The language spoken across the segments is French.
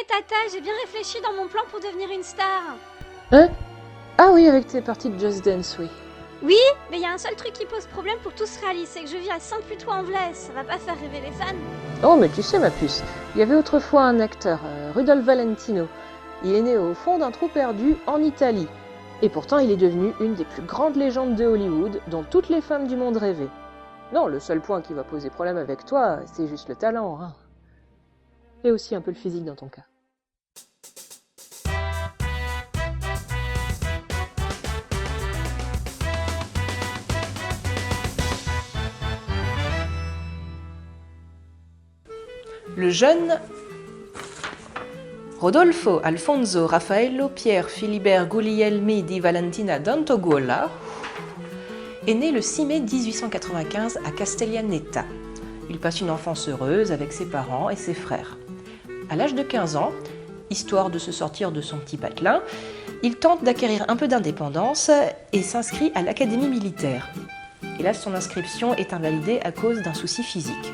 Tata, j'ai bien réfléchi dans mon plan pour devenir une star. Hein? Ah oui, avec tes parties de Just Dance, oui. Oui, mais il y a un seul truc qui pose problème pour que tout se réalise, c'est que je vis à Saint-Putois-en-Velay, ça va pas faire rêver les fans. Oh, mais tu sais, ma puce, il y avait autrefois un acteur, Rudolph Valentino. Il est né au fond d'un trou perdu en Italie. Et pourtant, il est devenu une des plus grandes légendes de Hollywood dont toutes les femmes du monde rêvaient. Non, le seul point qui va poser problème avec toi, c'est juste le talent, hein. Et aussi un peu le physique dans ton cas. Le jeune Rodolfo Alfonso Raffaello Pier Filibert Guglielmi di Valentina d'Antoguola est né le 6 mai 1895 à Castellaneta. Il passe une enfance heureuse avec ses parents et ses frères. À l'âge de 15 ans, histoire de se sortir de son petit patelin, il tente d'acquérir un peu d'indépendance et s'inscrit à l'académie militaire. Hélas, son inscription est invalidée à cause d'un souci physique.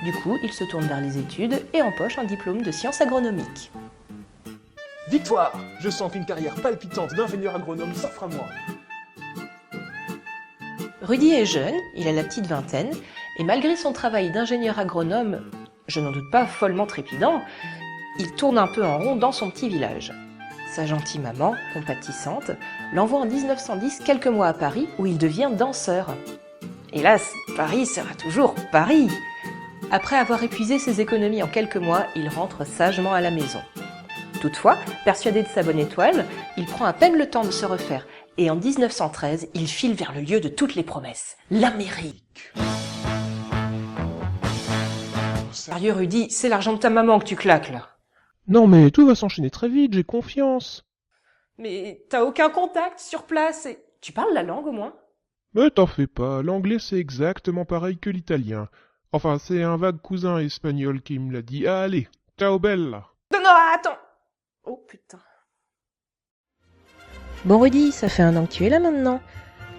Du coup, il se tourne vers les études et empoche un diplôme de sciences agronomiques. Victoire! Je sens qu'une carrière palpitante d'ingénieur agronome s'offre à moi. Rudy est jeune, il a la petite vingtaine, et malgré son travail d'ingénieur agronome, je n'en doute pas follement trépidant, il tourne un peu en rond dans son petit village. Sa gentille maman, compatissante, l'envoie en 1910 quelques mois à Paris où il devient danseur. Hélas, Paris sera toujours Paris! Après avoir épuisé ses économies en quelques mois, il rentre sagement à la maison. Toutefois, persuadé de sa bonne étoile, il prend à peine le temps de se refaire, et en 1913, il file vers le lieu de toutes les promesses, l'Amérique. Sérieux Rudy, c'est l'argent de ta maman que tu claques là. Non mais tout va s'enchaîner très vite, j'ai confiance. Mais t'as aucun contact sur place et... Tu parles la langue au moins? Mais t'en fais pas, l'anglais c'est exactement pareil que l'italien. Enfin, c'est un vague cousin espagnol qui me l'a dit. Ah, allez, ciao bella. Non, non, attends. Oh putain. Bon Rudy, ça fait 1 an que tu es là maintenant.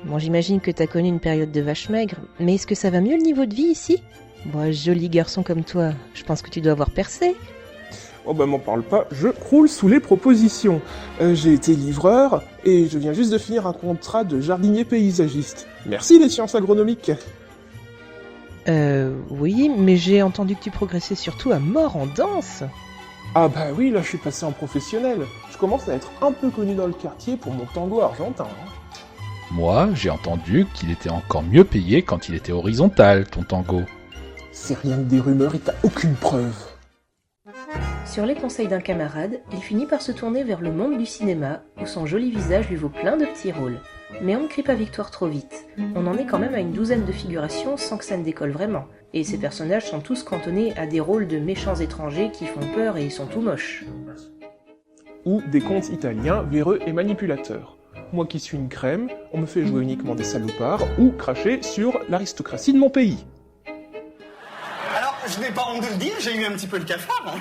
Bon, j'imagine que t'as connu une période de vache maigre, mais est-ce que ça va mieux le niveau de vie ici? Bon, joli garçon comme toi, je pense que tu dois avoir percé. Oh bah m'en parle pas, je croule sous les propositions. J'ai été livreur, et je viens juste de finir un contrat de jardinier paysagiste. Merci les sciences agronomiques. Oui, mais j'ai entendu que tu progressais surtout à mort en danse. Ah bah oui, là je suis passé en professionnel. Je commence à être un peu connu dans le quartier pour mon tango argentin. Moi, j'ai entendu qu'il était encore mieux payé quand il était horizontal, ton tango. C'est rien que des rumeurs et t'as aucune preuve. Sur les conseils d'un camarade, il finit par se tourner vers le monde du cinéma, où son joli visage lui vaut plein de petits rôles. Mais on ne crie pas victoire trop vite. On en est quand même à une douzaine de figurations sans que ça ne décolle vraiment. Et ces personnages sont tous cantonnés à des rôles de méchants étrangers qui font peur et sont tout moches. Ou des contes italiens véreux et manipulateurs. Moi qui suis une crème, on me fait jouer uniquement des salopards ou cracher sur l'aristocratie de mon pays. Alors, je n'ai pas honte de le dire, j'ai eu un petit peu le cafard.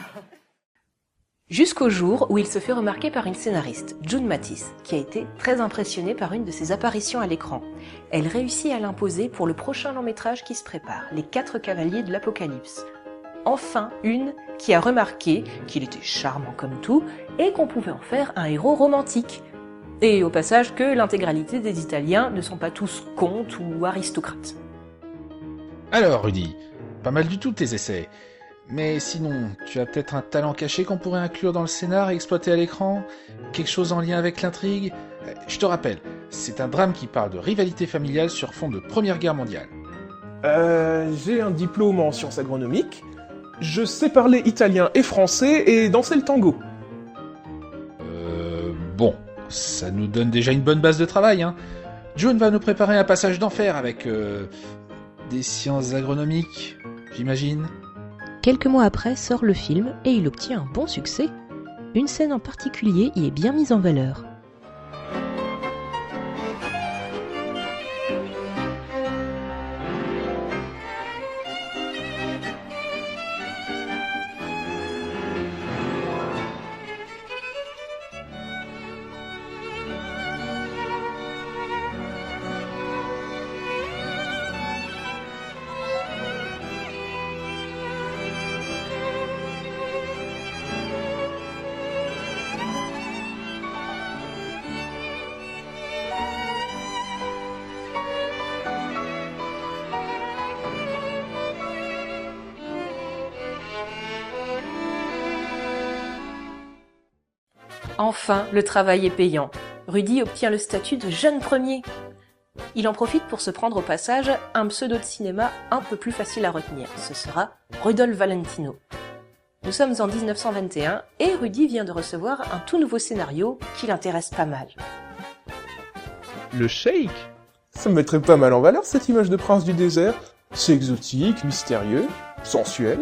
Jusqu'au jour où il se fait remarquer par une scénariste, June Matisse, qui a été très impressionnée par une de ses apparitions à l'écran. Elle réussit à l'imposer pour le prochain long métrage qui se prépare, Les 4 cavaliers de l'Apocalypse. Enfin, une qui a remarqué qu'il était charmant comme tout et qu'on pouvait en faire un héros romantique. Et au passage que l'intégralité des Italiens ne sont pas tous comtes ou aristocrates. Alors, Rudy, pas mal du tout tes essais. Mais sinon, tu as peut-être un talent caché qu'on pourrait inclure dans le scénar et exploiter à l'écran? Quelque chose en lien avec l'intrigue? Je te rappelle, c'est un drame qui parle de rivalité familiale sur fond de Première Guerre mondiale. J'ai un diplôme en sciences agronomiques, je sais parler italien et français et danser le tango. Bon, ça nous donne déjà une bonne base de travail, hein. June va nous préparer un passage d'enfer avec des sciences agronomiques, j'imagine. Quelques mois après sort le film et il obtient un bon succès. Une scène en particulier y est bien mise en valeur. Enfin, le travail est payant. Rudy obtient le statut de jeune premier. Il en profite pour se prendre au passage un pseudo de cinéma un peu plus facile à retenir. Ce sera Rudolph Valentino. Nous sommes en 1921 et Rudy vient de recevoir un tout nouveau scénario qui l'intéresse pas mal. Le Sheik? Ça me mettrait pas mal en valeur cette image de prince du désert. C'est exotique, mystérieux, sensuel.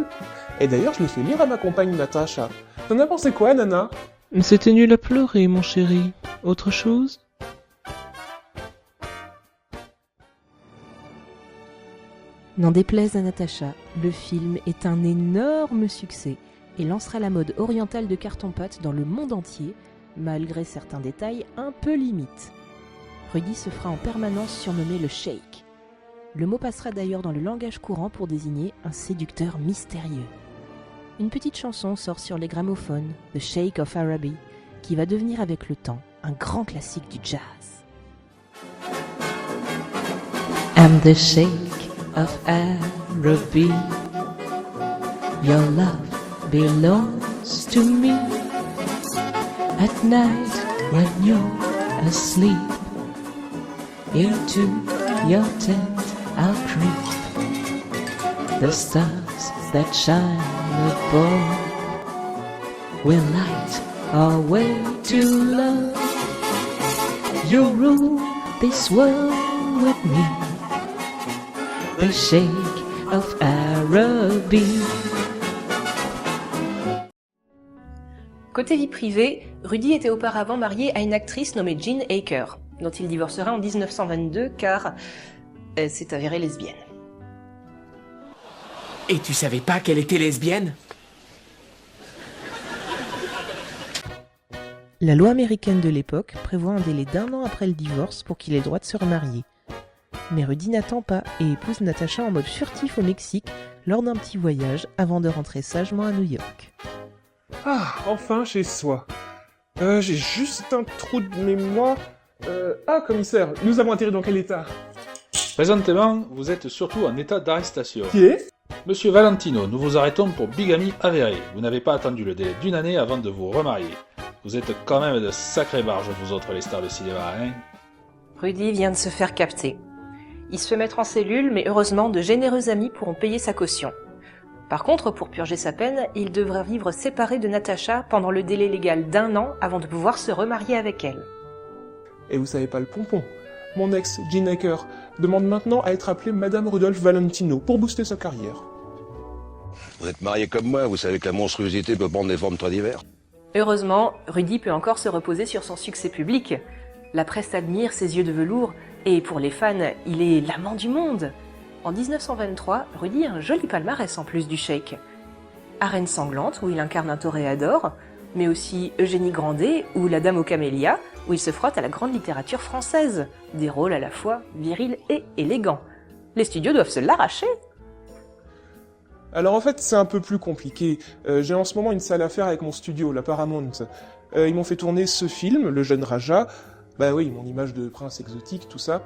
Et d'ailleurs, je l'ai fait lire à ma compagne Natacha. T'en as pensé quoi, Nana? C'était nul à pleurer, mon chéri. Autre chose? N'en déplaise à Natacha, le film est un énorme succès et lancera la mode orientale de carton-pâte dans le monde entier, malgré certains détails un peu limites. Rudy se fera en permanence surnommer le Sheik. Le mot passera d'ailleurs dans le langage courant pour désigner un séducteur mystérieux. Une petite chanson sort sur les gramophones, The Sheik of Araby, qui va devenir avec le temps un grand classique du jazz. I'm the Sheik of Araby. Your love belongs to me. At night when you're asleep, into your tent I'll creep. The stars that shine above will light our way to love. You rule this world with me, the Sheik of Araby. Côté vie privée, Rudy était auparavant marié à une actrice nommée Jean Aker, dont il divorcera en 1922 car elle s'est avérée lesbienne. Et tu savais pas qu'elle était lesbienne? La loi américaine de l'époque prévoit un délai d'1 an après le divorce pour qu'il ait le droit de se remarier. Mais Rudy n'attend pas et épouse Natacha en mode furtif au Mexique lors d'un petit voyage avant de rentrer sagement à New York. Ah, enfin chez soi. J'ai juste un trou de mémoire. Ah, commissaire, nous avons atterri dans quel état? Présentement, vous êtes surtout en état d'arrestation. Qui est? Monsieur Valentino, nous vous arrêtons pour bigamie avérée. Vous n'avez pas attendu le délai d'1 année avant de vous remarier. Vous êtes quand même de sacrées barges, vous autres les stars de cinéma, hein? Rudy vient de se faire capter. Il se fait mettre en cellule, mais heureusement, de généreux amis pourront payer sa caution. Par contre, pour purger sa peine, il devra vivre séparé de Natacha pendant le délai légal d'1 an avant de pouvoir se remarier avec elle. Et vous savez pas le pompon. Mon ex, Jean Aker, demande maintenant à être appelée Madame Rudolph Valentino pour booster sa carrière. Vous êtes marié comme moi, vous savez que la monstruosité peut prendre des formes très diverses. Heureusement, Rudy peut encore se reposer sur son succès public. La presse admire ses yeux de velours, et pour les fans, il est l'amant du monde. En 1923, Rudy a un joli palmarès en plus du Sheik. Arène sanglante, où il incarne un toréador, mais aussi Eugénie Grandet ou La Dame aux Camélias, où il se frotte à la grande littérature française. Des rôles à la fois virils et élégants. Les studios doivent se l'arracher. Alors en fait, c'est un peu plus compliqué. J'ai en ce moment une sale affaire avec mon studio, la Paramount. Ils m'ont fait tourner ce film, Le Jeune Raja. Bah oui, mon image de prince exotique, tout ça.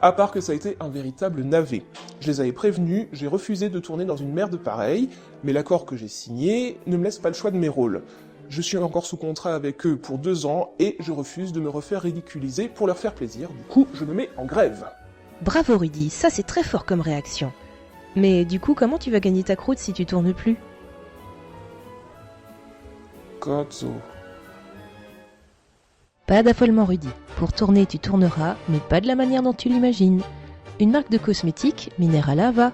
À part que ça a été un véritable navet. Je les avais prévenus, j'ai refusé de tourner dans une merde pareille, mais l'accord que j'ai signé ne me laisse pas le choix de mes rôles. Je suis encore sous contrat avec eux pour 2 ans, et je refuse de me refaire ridiculiser pour leur faire plaisir. Du coup, je me mets en grève. Bravo Rudy, ça c'est très fort comme réaction. Mais du coup, comment tu vas gagner ta croûte si tu tournes plus? Cazzo. Pas d'affolement Rudy. Pour tourner, tu tourneras, mais pas de la manière dont tu l'imagines. Une marque de cosmétiques, Minerala, va...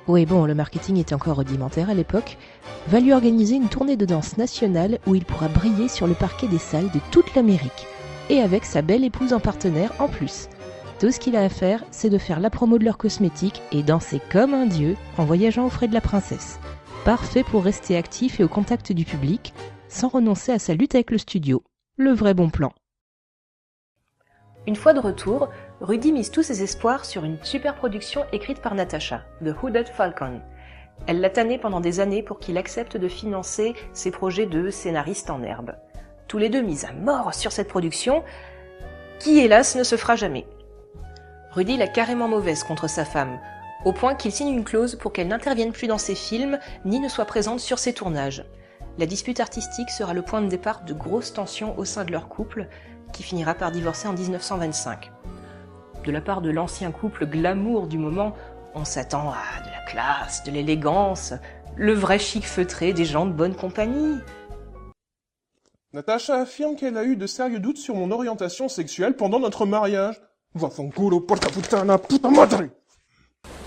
Oui bon, le marketing était encore rudimentaire à l'époque, va lui organiser une tournée de danse nationale où il pourra briller sur le parquet des salles de toute l'Amérique. Et avec sa belle épouse en partenaire en plus. Tout ce qu'il a à faire, c'est de faire la promo de leurs cosmétiques et danser comme un dieu en voyageant aux frais de la princesse. Parfait pour rester actif et au contact du public, sans renoncer à sa lutte avec le studio. Le vrai bon plan. Une fois de retour, Rudy mise tous ses espoirs sur une super production écrite par Natacha, The Hooded Falcon. Elle l'a tanné pendant des années pour qu'il accepte de financer ses projets de scénariste en herbe. Tous les deux mis à mort sur cette production, qui hélas ne se fera jamais. Rudy l'a carrément mauvaise contre sa femme, au point qu'il signe une clause pour qu'elle n'intervienne plus dans ses films, ni ne soit présente sur ses tournages. La dispute artistique sera le point de départ de grosses tensions au sein de leur couple, qui finira par divorcer en 1925. De la part de l'ancien couple glamour du moment, on s'attend à de la classe, de l'élégance, le vrai chic feutré des gens de bonne compagnie. Natacha affirme qu'elle a eu de sérieux doutes sur mon orientation sexuelle pendant notre mariage. Vaffanculo, porca puttana, puta madre!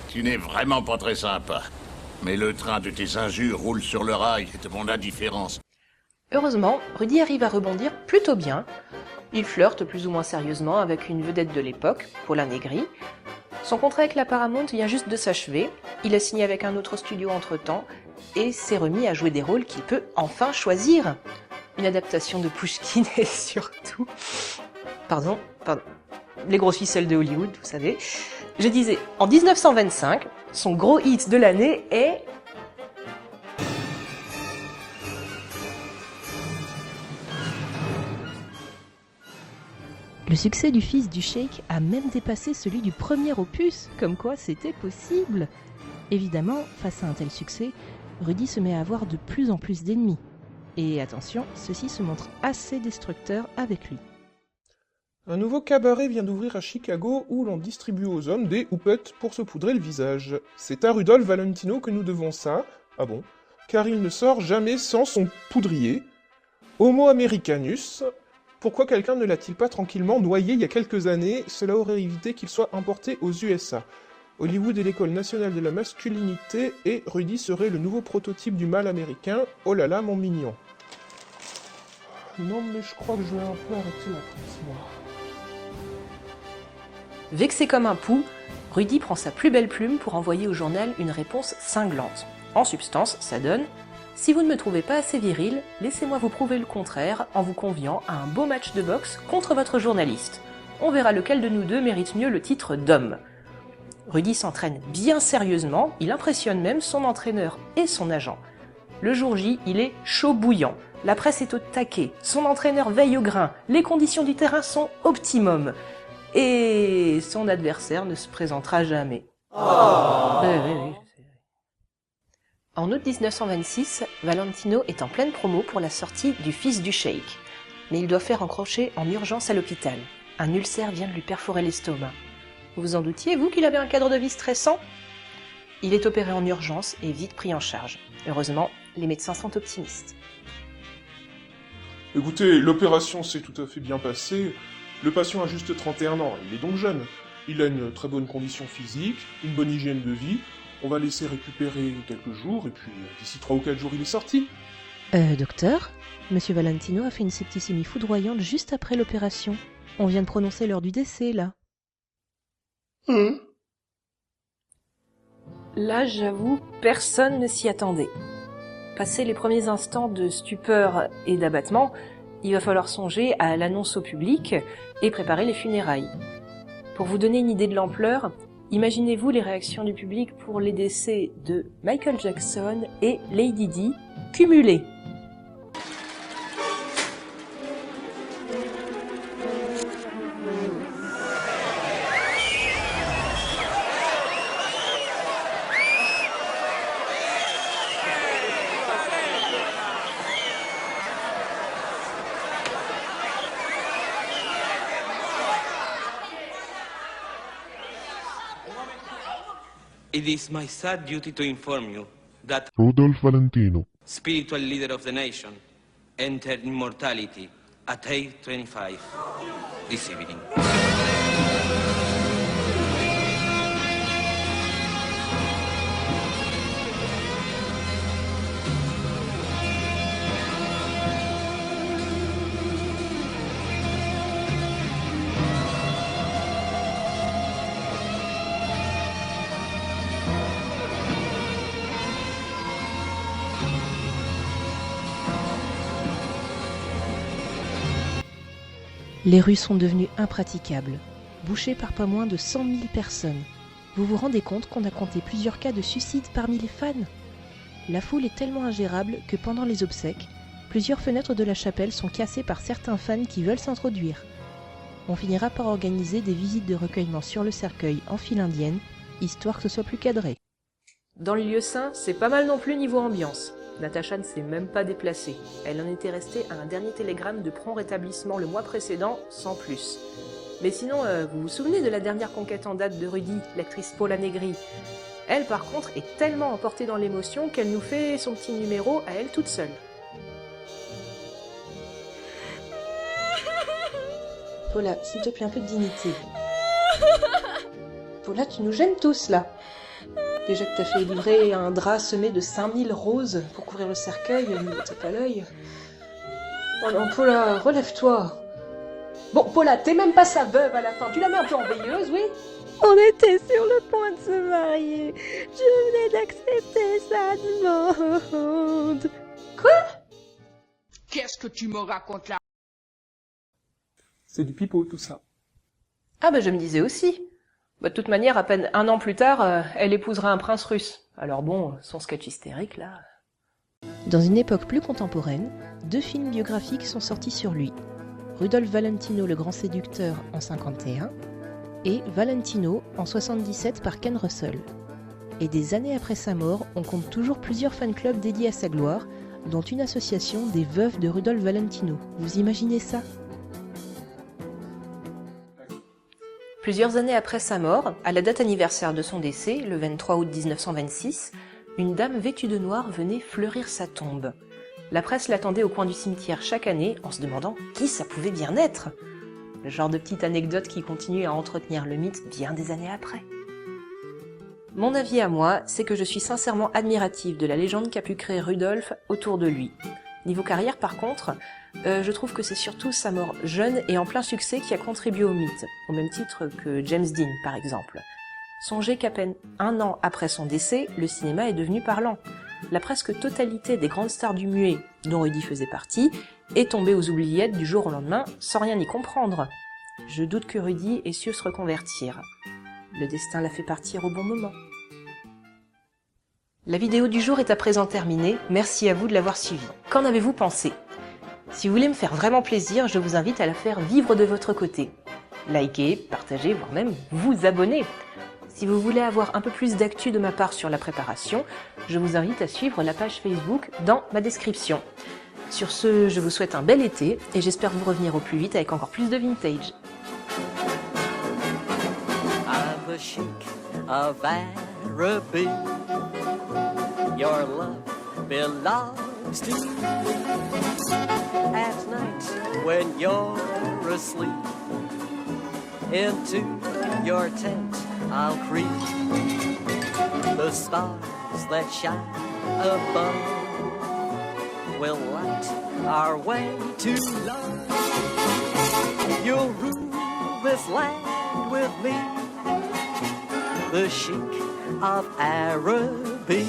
Tu n'es vraiment pas très sympa. Mais le train de tes injures roule sur le rail et de mon indifférence. Heureusement, Rudy arrive à rebondir plutôt bien. Il flirte plus ou moins sérieusement avec une vedette de l'époque, Paula Negri. Son contrat avec la Paramount vient juste de s'achever. Il a signé avec un autre studio entre-temps et s'est remis à jouer des rôles qu'il peut enfin choisir. Une adaptation de Pushkin et surtout... Pardon. Les grosses ficelles de Hollywood, vous savez. Je disais, en 1925, son gros hit de l'année est... Le succès du fils du cheikh a même dépassé celui du premier opus, comme quoi c'était possible. Évidemment, face à un tel succès, Rudy se met à avoir de plus en plus d'ennemis. Et attention, ceux-ci se montrent assez destructeurs avec lui. Un nouveau cabaret vient d'ouvrir à Chicago où l'on distribue aux hommes des houppets pour se poudrer le visage. C'est à Rudolph Valentino que nous devons ça, ah bon, car il ne sort jamais sans son poudrier. Homo Americanus, pourquoi quelqu'un ne l'a-t-il pas tranquillement noyé il y a quelques années? Cela aurait évité qu'il soit importé aux USA. Hollywood est l'école nationale de la masculinité et Rudy serait le nouveau prototype du mâle américain. Oh là là, mon mignon. Non mais je crois que je vais un peu arrêter la presse, moi. Vexé comme un pou, Rudy prend sa plus belle plume pour envoyer au journal une réponse cinglante. En substance, ça donne « Si vous ne me trouvez pas assez viril, laissez-moi vous prouver le contraire en vous conviant à un beau match de boxe contre votre journaliste. On verra lequel de nous deux mérite mieux le titre d'homme. » Rudy s'entraîne bien sérieusement, il impressionne même son entraîneur et son agent. Le jour J, il est chaud bouillant, la presse est au taquet, son entraîneur veille au grain, les conditions du terrain sont optimum. Et son adversaire ne se présentera jamais. Oui. En août 1926, Valentino est en pleine promo pour la sortie du Fils du Cheikh. Mais il doit faire encrocher en urgence à l'hôpital. Un ulcère vient de lui perforer l'estomac. Vous vous en doutiez, vous, qu'il avait un cadre de vie stressant? Il est opéré en urgence et vite pris en charge. Heureusement, les médecins sont optimistes. Écoutez, l'opération s'est tout à fait bien passée. Le patient a juste 31 ans, il est donc jeune. Il a une très bonne condition physique, une bonne hygiène de vie. On va laisser récupérer quelques jours, et puis d'ici 3 ou 4 jours, il est sorti. Docteur, Monsieur Valentino a fait une septicémie foudroyante juste après l'opération. On vient de prononcer l'heure du décès, là. Là, j'avoue, personne ne s'y attendait. Passé les premiers instants de stupeur et d'abattement, il va falloir songer à l'annonce au public et préparer les funérailles. Pour vous donner une idée de l'ampleur, imaginez-vous les réactions du public pour les décès de Michael Jackson et Lady Di cumulés. It is my sad duty to inform you that Rudolph Valentino, spiritual leader of the nation, entered immortality at 8:25 this evening. Les rues sont devenues impraticables, bouchées par pas moins de 100 000 personnes. Vous vous rendez compte qu'on a compté plusieurs cas de suicide parmi les fans? La foule est tellement ingérable que pendant les obsèques, plusieurs fenêtres de la chapelle sont cassées par certains fans qui veulent s'introduire. On finira par organiser des visites de recueillement sur le cercueil en file indienne, histoire que ce soit plus cadré. Dans le lieu saint, c'est pas mal non plus niveau ambiance. Natacha ne s'est même pas déplacée. Elle en était restée à un dernier télégramme de prompt rétablissement le mois précédent, sans plus. Mais sinon, vous vous souvenez de la dernière conquête en date de Rudy, l'actrice Paula Negri? Elle, par contre, est tellement emportée dans l'émotion qu'elle nous fait son petit numéro à elle toute seule. Paula, s'il te plaît, un peu de dignité. Paula, tu nous gênes tous, là. Déjà que t'as fait livrer un drap semé de 5000 roses pour couvrir le cercueil, t'as pas l'œil. Oh non, Paula, relève-toi. Bon, Paula, t'es même pas sa veuve à la fin. Tu la mets un peu en veilleuse, oui? On était sur le point de se marier. Je venais d'accepter sa demande. Quoi? Qu'est-ce que tu me racontes là? C'est du pipeau, tout ça. Ah je me disais aussi. De toute manière, à peine 1 an plus tard, elle épousera un prince russe. Alors bon, son sketch hystérique, là... Dans une époque plus contemporaine, 2 films biographiques sont sortis sur lui. Rudolph Valentino, le grand séducteur, en 51, et Valentino, en 77 par Ken Russell. Et des années après sa mort, on compte toujours plusieurs fan-clubs dédiés à sa gloire, dont une association des veuves de Rudolph Valentino. Vous imaginez ça? Plusieurs années après sa mort, à la date anniversaire de son décès, le 23 août 1926, une dame vêtue de noir venait fleurir sa tombe. La presse l'attendait au coin du cimetière chaque année en se demandant qui ça pouvait bien être. Le genre de petite anecdote qui continue à entretenir le mythe bien des années après. Mon avis à moi, c'est que je suis sincèrement admirative de la légende qu'a pu créer Rudolph autour de lui. Niveau carrière par contre, je trouve que c'est surtout sa mort jeune et en plein succès qui a contribué au mythe, au même titre que James Dean par exemple. Songez qu'à peine 1 an après son décès, le cinéma est devenu parlant. La presque totalité des grandes stars du muet, dont Rudy faisait partie, est tombée aux oubliettes du jour au lendemain sans rien y comprendre. Je doute que Rudy ait su se reconvertir. Le destin l'a fait partir au bon moment. La vidéo du jour est à présent terminée, merci à vous de l'avoir suivie. Qu'en avez-vous pensé? Si vous voulez me faire vraiment plaisir, je vous invite à la faire vivre de votre côté. Likez, partagez, voire même vous abonner. Si vous voulez avoir un peu plus d'actu de ma part sur la préparation, je vous invite à suivre la page Facebook dans ma description. Sur ce, je vous souhaite un bel été et j'espère vous revenir au plus vite avec encore plus de vintage. I'm the Sheik of Araby. Your love belongs to me. At night when you're asleep, into your tent I'll creep. The stars that shine above will light our way to love. You'll rule this land with me, the Sheik of Araby.